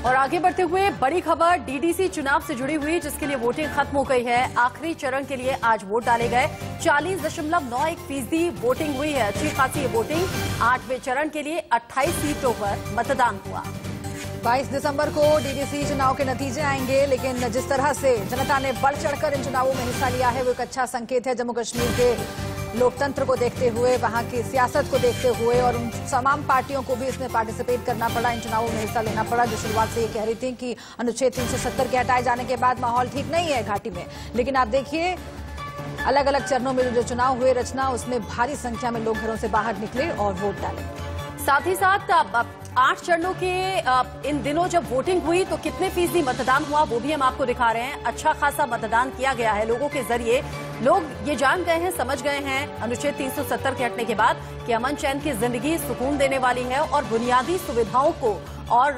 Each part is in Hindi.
और आगे बढ़ते हुए बड़ी खबर डीडीसी चुनाव से जुड़ी हुई, जिसके लिए वोटिंग खत्म हो गई है। आखिरी चरण के लिए आज वोट डाले गए। 40.91% वोटिंग हुई है। अच्छी खासी ये वोटिंग। 8वें चरण के लिए 28 सीटों पर मतदान हुआ। 22 दिसंबर को डीडीसी चुनाव के नतीजे आएंगे, लेकिन जिस तरह से जनता ने बढ़ चढ़कर इन चुनावों में हिस्सा लिया है वो एक अच्छा संकेत है। जम्मू कश्मीर के लोकतंत्र को देखते हुए, वहां की सियासत को देखते हुए और उन तमाम पार्टियों को भी इसमें पार्टिसिपेट करना पड़ा, इन चुनावों में हिस्सा लेना पड़ा। जो शुरुआत से ये कह रही थी कि अनुच्छेद 370 के हटाए जाने के बाद माहौल ठीक नहीं है घाटी में, लेकिन आप देखिए अलग अलग चरणों में जो चुनाव हुए रचना, उसमें भारी संख्या में लोग घरों से बाहर निकले और वोट डाले। साथ ही साथ 8 चरणों के इन दिनों जब वोटिंग हुई तो कितने फीसदी मतदान हुआ वो भी हम आपको दिखा रहे हैं। अच्छा खासा मतदान किया गया है लोगों के जरिए। लोग ये जान गए हैं, समझ गए हैं अनुच्छेद 370 के हटने के बाद कि अमन चैन की जिंदगी सुकून देने वाली है और बुनियादी सुविधाओं को और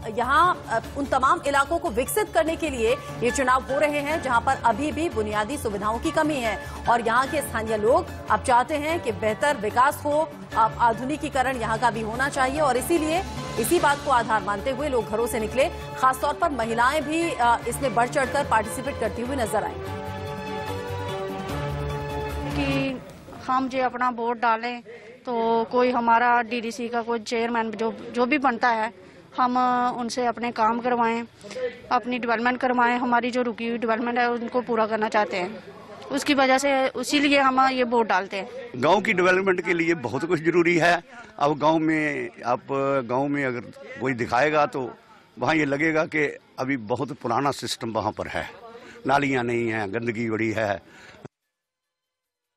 यहाँ उन तमाम इलाकों को विकसित करने के लिए ये चुनाव हो रहे हैं जहां पर अभी भी बुनियादी सुविधाओं की कमी है। और यहाँ के स्थानीय लोग अब चाहते हैं कि बेहतर विकास हो, आधुनिकीकरण यहाँ का भी होना चाहिए और इसीलिए इसी बात को आधार मानते हुए लोग घरों से निकले। खासतौर पर महिलाएं भी इसमें बढ़ चढ़कर पार्टिसिपेट करती हुई नजर आई। कि हम जो अपना वोट डालें तो कोई हमारा डीडीसी का कोई चेयरमैन जो भी बनता है, हम उनसे अपने काम करवाएं, अपनी डेवलपमेंट करवाएं। हमारी जो रुकी हुई डेवलपमेंट है उनको पूरा करना चाहते हैं, उसकी वजह से इसीलिए हम ये वोट डालते हैं। गांव की डेवलपमेंट के लिए बहुत कुछ जरूरी है। अब गांव में अगर कोई दिखाएगा तो वहाँ ये लगेगा कि अभी बहुत पुराना सिस्टम वहाँ पर है, नालियाँ नहीं हैं, गंदगी बड़ी है।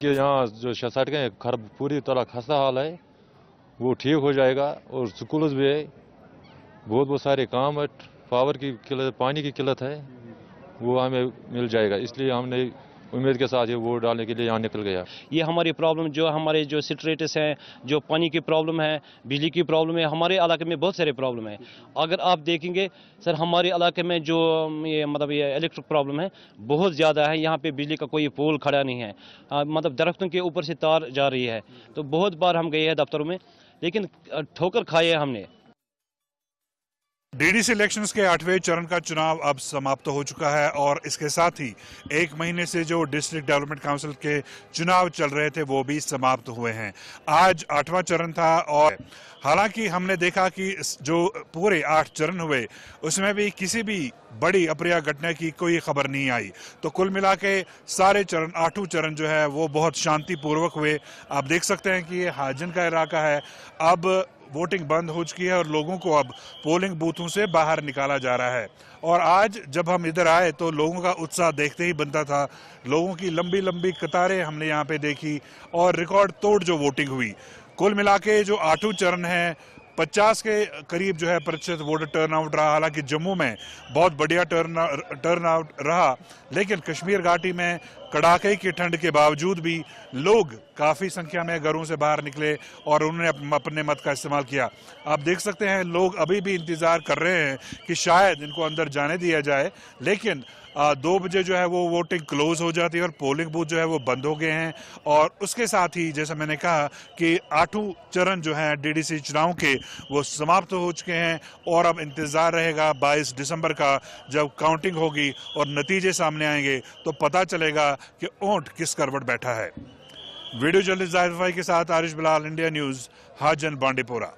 यहाँ जो सड़कें खराब पूरी तरह खस्ता हाल है, वो ठीक हो जाएगा। और स्कूल भी है, बहुत सारे काम है। पावर की किल्लत, पानी की किल्लत है, वो हमें मिल जाएगा। इसलिए हमने उम्मीद के साथ ये वोट डालने के लिए यहाँ निकल गया। ये हमारी प्रॉब्लम जो हमारे जो स्ट्रेटस हैं, जो पानी की प्रॉब्लम है, बिजली की प्रॉब्लम है, हमारे इलाके में बहुत सारे प्रॉब्लम है। अगर आप देखेंगे सर, हमारे इलाके में जो ये इलेक्ट्रिक प्रॉब्लम है बहुत ज़्यादा है। यहाँ पे बिजली का कोई पोल खड़ा नहीं है, मतलब दरख्तों के ऊपर से तार जा रही है। तो बहुत बार हम गए हैं दफ्तरों में, लेकिन ठोकर खाए हमने। डीडीसी इलेक्शंस के 8वें चरण का चुनाव अब समाप्त हो चुका है और इसके साथ ही 1 महीने से जो डिस्ट्रिक्ट डेवलपमेंट काउंसिल के चुनाव चल रहे थे वो भी समाप्त हुए हैं। आज 8वां चरण था और हालांकि हमने देखा कि जो पूरे 8 चरण हुए उसमें भी किसी भी बड़ी अप्रिय घटना की कोई खबर नहीं आई। तो कुल मिला के सारे चरण 8 चरण जो है वो बहुत शांतिपूर्वक हुए। आप देख सकते हैं कि ये हाजन का इलाका है। अब वोटिंग बंद हो चुकी है और लोगों को अब पोलिंग बूथों से बाहर निकाला जा रहा है। और आज जब हम इधर आए तो लोगों का उत्साह देखते ही बनता था। लोगों की लंबी लंबी कतारें हमने यहाँ पे देखी और रिकॉर्ड तोड़ जो वोटिंग हुई। कुल मिला के जो 8 चरण है 50 के करीब जो है प्रतिशत वोटर टर्नआउट रहा। हालांकि जम्मू में बहुत बढ़िया टर्नआउट रहा, लेकिन कश्मीर घाटी में कड़ाके की ठंड के बावजूद भी लोग काफ़ी संख्या में घरों से बाहर निकले और उन्होंने अपने मत का इस्तेमाल किया। आप देख सकते हैं लोग अभी भी इंतज़ार कर रहे हैं कि शायद इनको अंदर जाने दिया जाए, लेकिन 2 बजे जो है वो वोटिंग क्लोज हो जाती है और पोलिंग बूथ जो है वो बंद हो गए हैं। और उसके साथ ही जैसा मैंने कहा कि 8 चरण जो हैं डीडीसी चुनाव के वो समाप्त हो चुके हैं और अब इंतज़ार रहेगा 22 दिसंबर का, जब काउंटिंग होगी और नतीजे सामने आएंगे तो पता चलेगा कि ऊंट किस करवट बैठा है। वीडियो जर्नलिस्ट जाहिद भाई के साथ आरिश बिलाल, इंडिया न्यूज़, हाजन बांडीपोरा।